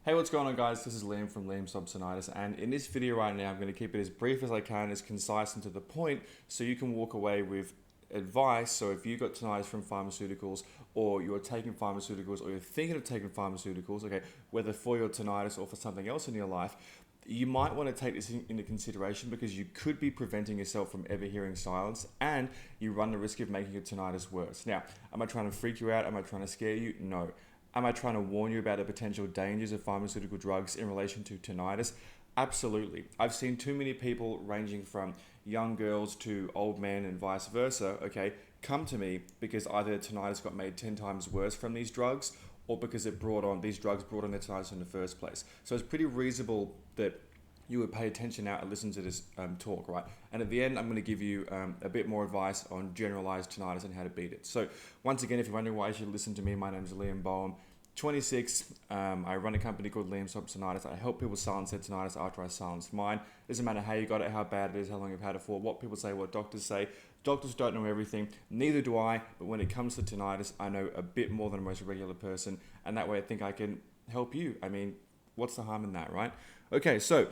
Hey, what's going on, guys? This is Liam from Liam Tinnitus, and in this video right now, I'm going to keep it as brief as I can, as concise and to the point, so you can walk away with advice. So if you got tinnitus from pharmaceuticals, or you're taking pharmaceuticals, or you're thinking of taking pharmaceuticals, okay, whether for your tinnitus or for something else in your life, you might want to take this into consideration because you could be preventing yourself from ever hearing silence, and you run the risk of making your tinnitus worse. Now, am I trying to freak you out? Am I trying to scare you? No. Am I trying to warn you about the potential dangers of pharmaceutical drugs in relation to tinnitus? Absolutely. I've seen too many people, ranging from young girls to old men and vice versa, okay, come to me because either their tinnitus got made 10 times worse from these drugs, or because these drugs brought on their tinnitus in the first place. So it's pretty reasonable that you would pay attention now and listen to this talk, right? And at the end, I'm going to give you a bit more advice on generalized tinnitus and how to beat it. So once again, if you're wondering why you should listen to me, my name is Liam Boehm, 26. I run a company called Liam Tinnitus. I help people silence their tinnitus after I silenced mine. Doesn't matter how you got it, how bad it is, how long you've had it for, what people say, what doctors say. Doctors don't know everything, neither do I, but when it comes to tinnitus, I know a bit more than most regular person, and that way I think I can help you. I mean, what's the harm in that, right? Okay, so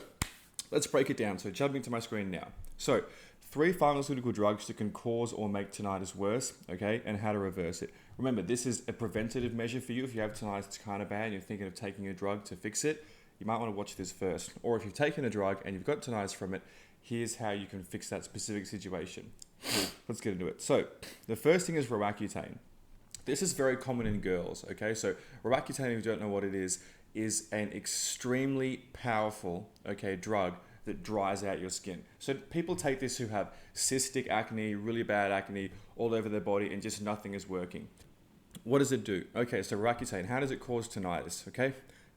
let's break it down. So jumping to my screen now. So 3 pharmaceutical drugs that can cause or make tinnitus worse, okay, and how to reverse it. Remember, this is a preventative measure for you. If you have tinnitus, it's kind of bad and you're thinking of taking a drug to fix it, you might want to watch this first. Or if you've taken a drug and you've got tinnitus from it, here's how you can fix that specific situation. Let's get into it. So the first thing is accutane. This is very common in girls, okay? So accutane, if you don't know what it is an extremely powerful, okay, drug that dries out your skin. So people take this who have cystic acne, really bad acne all over their body, and just nothing is working. What does it do? Okay, so accutane, how does it cause tinnitus? Okay,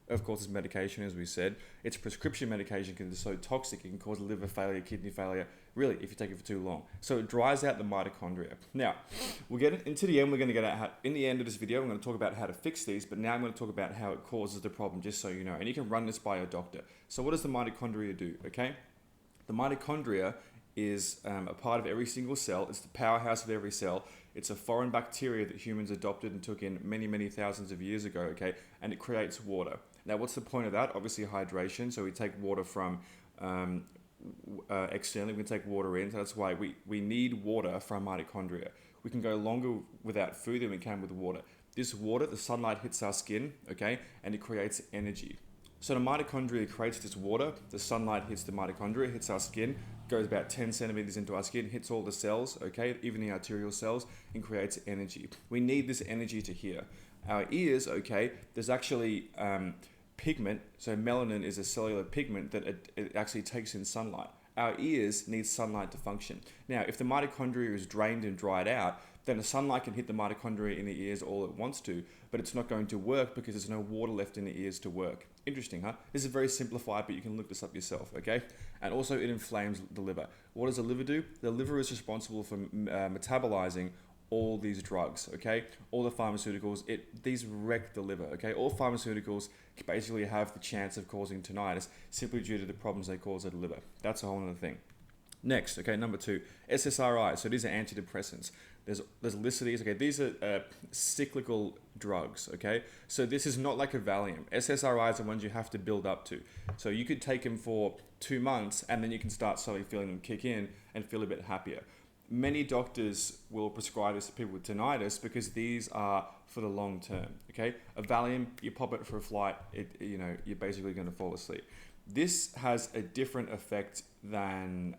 of course it's medication, as we said. It's prescription medication because it's so toxic it can cause liver failure, kidney failure, really, if you take it for too long. So it dries out the mitochondria. Now, we'll get into the end, we're going to get out how, in the end of this video, I'm going to talk about how to fix these, but now I'm going to talk about how it causes the problem, just so you know. And you can run this by your doctor. So what does the mitochondria do, okay? The mitochondria is a part of every single cell. It's the powerhouse of every cell. It's a foreign bacteria that humans adopted and took in many, many thousands of years ago, okay? And it creates water. Now, what's the point of that? Obviously, hydration. So we take water from externally, we can take water in. So that's why we need water from mitochondria. We can go longer without food than we can with water. This water, the sunlight hits our skin, okay? And it creates energy. So the mitochondria creates this water, the sunlight hits the mitochondria, hits our skin, goes about 10 centimeters into our skin, hits all the cells, okay, even the arterial cells, and creates energy. We need this energy to hear. Our ears, okay, there's actually pigment, so melanin is a cellular pigment that it actually takes in sunlight. Our ears need sunlight to function. Now, if the mitochondria is drained and dried out, then the sunlight can hit the mitochondria in the ears all it wants to, but it's not going to work because there's no water left in the ears to work. Interesting, huh? This is very simplified, but you can look this up yourself, okay? And also it inflames the liver. What does the liver do? The liver is responsible for metabolizing all these drugs, okay? All the pharmaceuticals, these wreck the liver, okay? All pharmaceuticals basically have the chance of causing tinnitus simply due to the problems they cause at the liver. That's a whole other thing. Next, okay, number 2, SSRI. So these are antidepressants. There's a list of these. Okay, these are cyclical drugs. Okay, so this is not like a valium. SSRIs are the ones you have to build up to. So you could take them for 2 months, and then you can start slowly feeling them kick in and feel a bit happier. Many doctors will prescribe this to people with tinnitus because these are for the long term. Okay, a valium, you pop it for a flight, you're basically going to fall asleep. This has a different effect than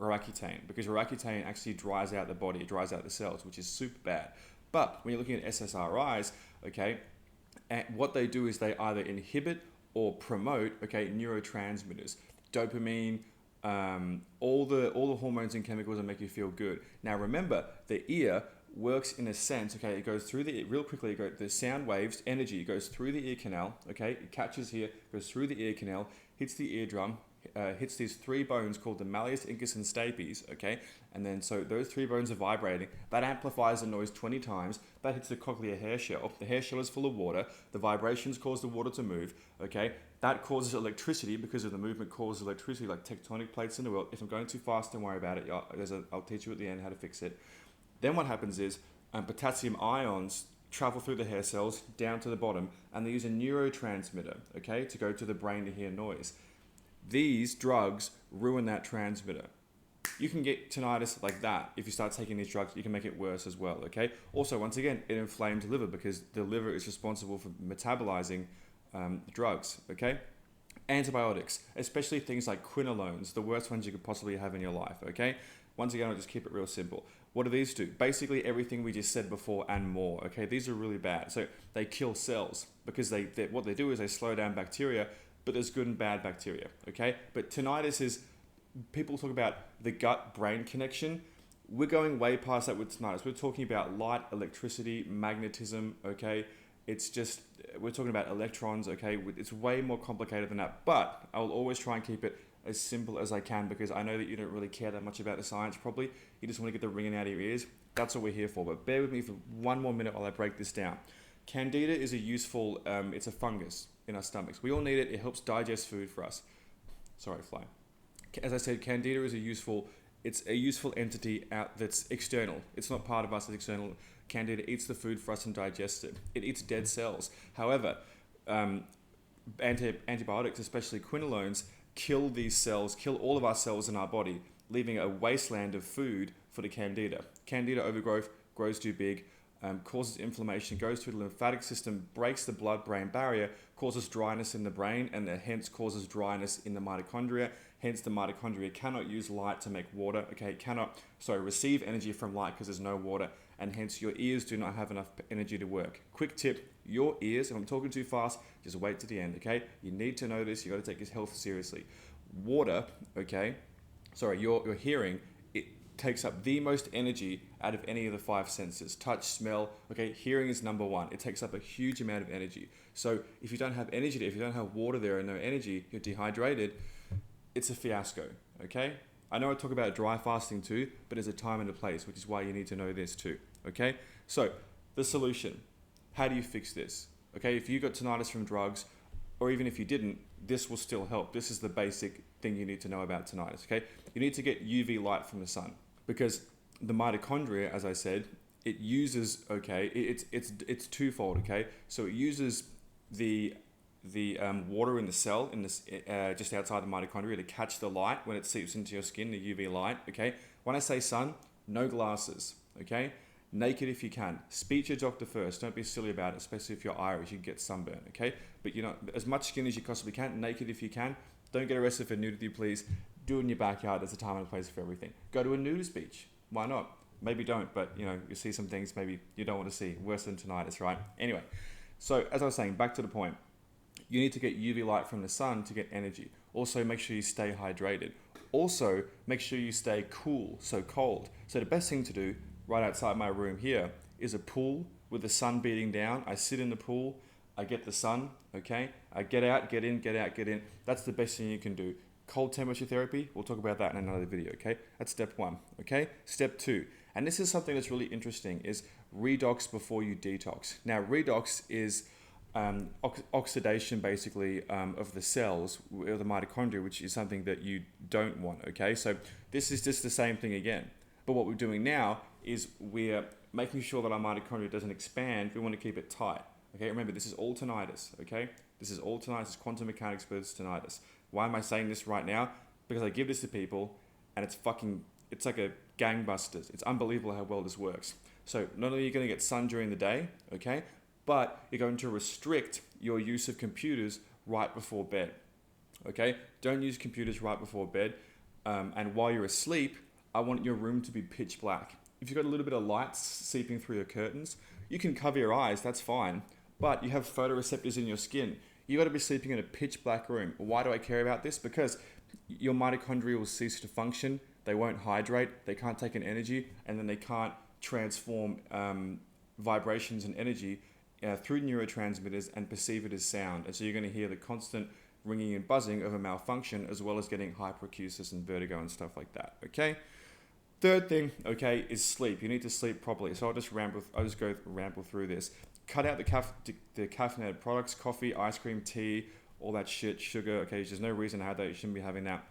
accutane, because accutane actually dries out the body, it dries out the cells, which is super bad. But when you're looking at SSRIs, okay, and what they do is they either inhibit or promote, okay, neurotransmitters, dopamine, all the hormones and chemicals that make you feel good. Now remember, the ear works in a sense, okay, it goes through the sound waves, energy, it goes through the ear canal, okay, it catches here, goes through the ear canal, hits the eardrum, hits these 3 bones called the malleus, incus, and stapes, okay, and then so those 3 bones are vibrating, that amplifies the noise 20 times, that hits the cochlear hair shell, the hair shell is full of water, the vibrations cause the water to move, okay, that causes electricity because of the movement causes electricity like tectonic plates in the world. If I'm going too fast, don't worry about it, I'll teach you at the end how to fix it. Then what happens is potassium ions travel through the hair cells down to the bottom, and they use a neurotransmitter, okay, to go to the brain to hear noise. These drugs ruin that transmitter. You can get tinnitus like that. If you start taking these drugs, you can make it worse as well, okay? Also, once again, it inflames the liver because the liver is responsible for metabolizing drugs, okay? Antibiotics, especially things like quinolones, the worst ones you could possibly have in your life, okay? Once again, I'll just keep it real simple. What do these do? Basically everything we just said before and more, okay? These are really bad. So they kill cells because what they do is they slow down bacteria, but there's good and bad bacteria, okay? But tinnitus is, people talk about the gut-brain connection. We're going way past that with tinnitus. We're talking about light, electricity, magnetism, okay? It's just, we're talking about electrons, okay? It's way more complicated than that, but I will always try and keep it as simple as I can because I know that you don't really care that much about the science probably. You just want to get the ringing out of your ears. That's what we're here for, but bear with me for one more minute while I break this down. Candida is a useful, it's a fungus in our stomachs. We all need it. It helps digest food for us. Sorry, fly. As I said, Candida is it's a useful entity that's external. It's not part of us, it's external. Candida eats the food for us and digests it. It eats dead cells. However, antibiotics, especially quinolones, kill these cells, kill all of our cells in our body, leaving a wasteland of food for the Candida. Candida overgrowth grows too big, causes inflammation, goes through the lymphatic system, breaks the blood-brain barrier, causes dryness in the brain, and hence causes dryness in the mitochondria. Hence, the mitochondria cannot use light to make water. Okay, it cannot receive energy from light because there's no water, and hence your ears do not have enough energy to work. Quick tip: your ears, if I'm talking too fast, just wait to the end. Okay, you need to know this. You got to take your health seriously. Water, your hearing, it takes up the most energy out of any of the five senses. Touch, smell, okay, hearing is number one. It takes up a huge amount of energy. So if you don't have energy there, if you don't have water there and no energy, you're dehydrated, it's a fiasco, okay? I know I talk about dry fasting too, but there's a time and a place, which is why you need to know this too, okay? So the solution, how do you fix this? Okay, if you got tinnitus from drugs, or even if you didn't, this will still help. This is the basic thing you need to know about tinnitus, okay? You need to get UV light from the sun because the mitochondria, as I said, it uses, okay, it's twofold, okay? So it uses the water in the cell, just outside the mitochondria to catch the light when it seeps into your skin, the UV light, okay? When I say sun, no glasses, okay? Naked if you can. Speak to your doctor first. Don't be silly about it, especially if you're Irish, you get sunburn, okay? But as much skin as you possibly can, naked if you can. Don't get arrested for nudity, please. Do it in your backyard. There's a time and a place for everything. Go to a nudist beach. Why not? Maybe don't, but you see some things maybe you don't want to see. Worse than tinnitus, right? Anyway, so as I was saying, back to the point. You need to get UV light from the sun to get energy. Also, make sure you stay hydrated. Also, make sure you stay cool, so cold. So the best thing to do right outside my room here is a pool with the sun beating down. I sit in the pool, I get the sun, okay? I get out, get in, get out, get in. That's the best thing you can do. Cold temperature therapy, we'll talk about that in another video, okay? That's step one, okay? Step two, and this is something that's really interesting, is redox before you detox. Now, redox is oxidation basically of the cells or the mitochondria, which is something that you don't want, okay? So this is just the same thing again. But what we're doing now is we're making sure that our mitochondria doesn't expand. We want to keep it tight, okay? Remember, this is all tinnitus, okay? This is all tinnitus, it's quantum mechanics versus tinnitus. Why am I saying this right now? Because I give this to people and it's like a gangbusters. It's unbelievable how well this works. So not only are you going to get sun during the day, okay? But you're going to restrict your use of computers right before bed, okay? Don't use computers right before bed. And while you're asleep, I want your room to be pitch black. If you've got a little bit of light seeping through your curtains, you can cover your eyes, that's fine. But you have photoreceptors in your skin. You got to be sleeping in a pitch black room. Why do I care about this? Because your mitochondria will cease to function. They won't hydrate. They can't take in energy, and then they can't transform vibrations and energy through neurotransmitters and perceive it as sound. And so you're going to hear the constant ringing and buzzing of a malfunction, as well as getting hyperacusis and vertigo and stuff like that, okay? Third thing, okay, is sleep. You need to sleep properly. So I'll just ramble through this. Cut out the caffeinated products, coffee, ice cream, tea, all that shit, sugar, okay? There's no reason to have that. You shouldn't be having that.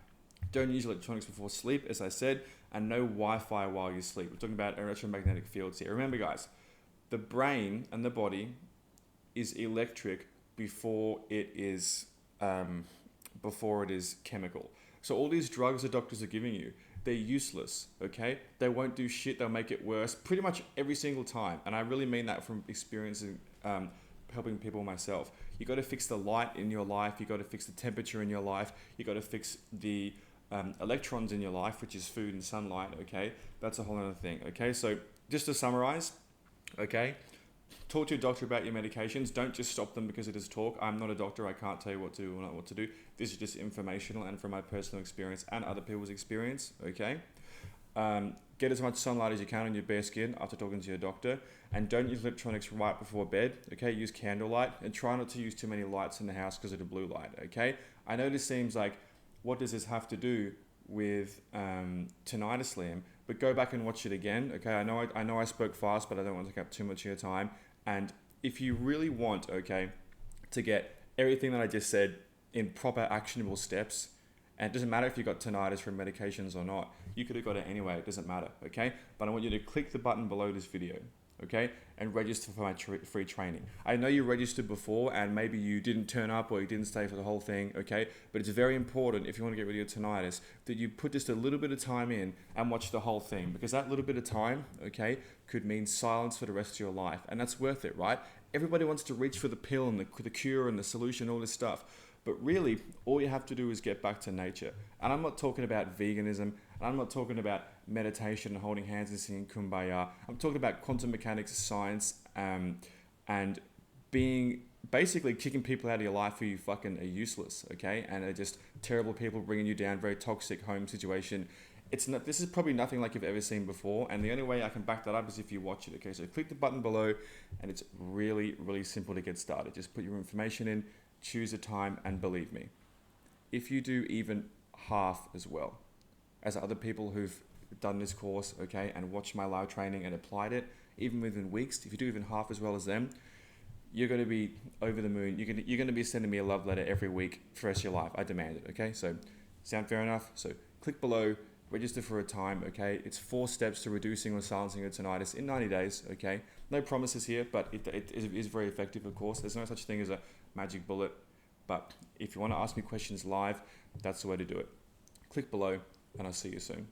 Don't use electronics before sleep, as I said, and no Wi-Fi while you sleep. We're talking about electromagnetic fields here. Remember, guys, The brain and the body is electric before it is chemical. So all these drugs the doctors are giving you, they're useless, okay? They won't do shit, they'll make it worse pretty much every single time. And I really mean that from experiencing helping people myself. You got to fix the light in your life, you got to fix the temperature in your life, you got to fix the electrons in your life, which is food and sunlight, okay? That's a whole other thing, okay? So just to summarize, okay? Talk to your doctor about your medications. Don't just stop them because it is talk. I'm not a doctor. I can't tell you what to do or not what to do. This is just informational and from my personal experience and other people's experience, okay? Get as much sunlight as you can on your bare skin after talking to your doctor, and don't use electronics right before bed, okay? Use candlelight, and try not to use too many lights in the house because of the blue light, okay? I know this seems like, what does this have to do with tinnitus, Liam? But go back and watch it again, okay? I know I spoke fast, but I don't want to take up too much of your time. And if you really want, okay, to get everything that I just said in proper actionable steps, and it doesn't matter if you got tinnitus from medications or not, you could have got it anyway, it doesn't matter, okay? But I want you to click the button below this video, okay? And register for my free training. I know you registered before and maybe you didn't turn up or you didn't stay for the whole thing, okay? But it's very important if you want to get rid of your tinnitus that you put just a little bit of time in and watch the whole thing, because that little bit of time, okay, could mean silence for the rest of your life, and that's worth it, right? Everybody wants to reach for the pill and the cure and the solution, all this stuff. But really, all you have to do is get back to nature. And I'm not talking about veganism, and I'm not talking about meditation and holding hands and singing Kumbaya. I'm talking about quantum mechanics, science, and being basically kicking people out of your life who you fucking are useless, okay? And are just terrible people bringing you down, very toxic home situation. This is probably nothing like you've ever seen before, and the only way I can back that up is if you watch it, okay? So click the button below, and it's really, really simple to get started. Just put your information in, choose a time, and believe me, if you do even half as well as other people who've done this course, okay, and watched my live training and applied it, even within weeks, if you do even half as well as them, you're going to be over the moon. You're going to be sending me a love letter every week for the rest of your life. I demand it, okay? So, sound fair enough? So, click below, register for a time, okay? It's 4 steps to reducing or silencing your tinnitus in 90 days, okay? No promises here, but it is very effective, of course. There's no such thing as a magic bullet, but if you want to ask me questions live, that's the way to do it. Click below, and I'll see you soon.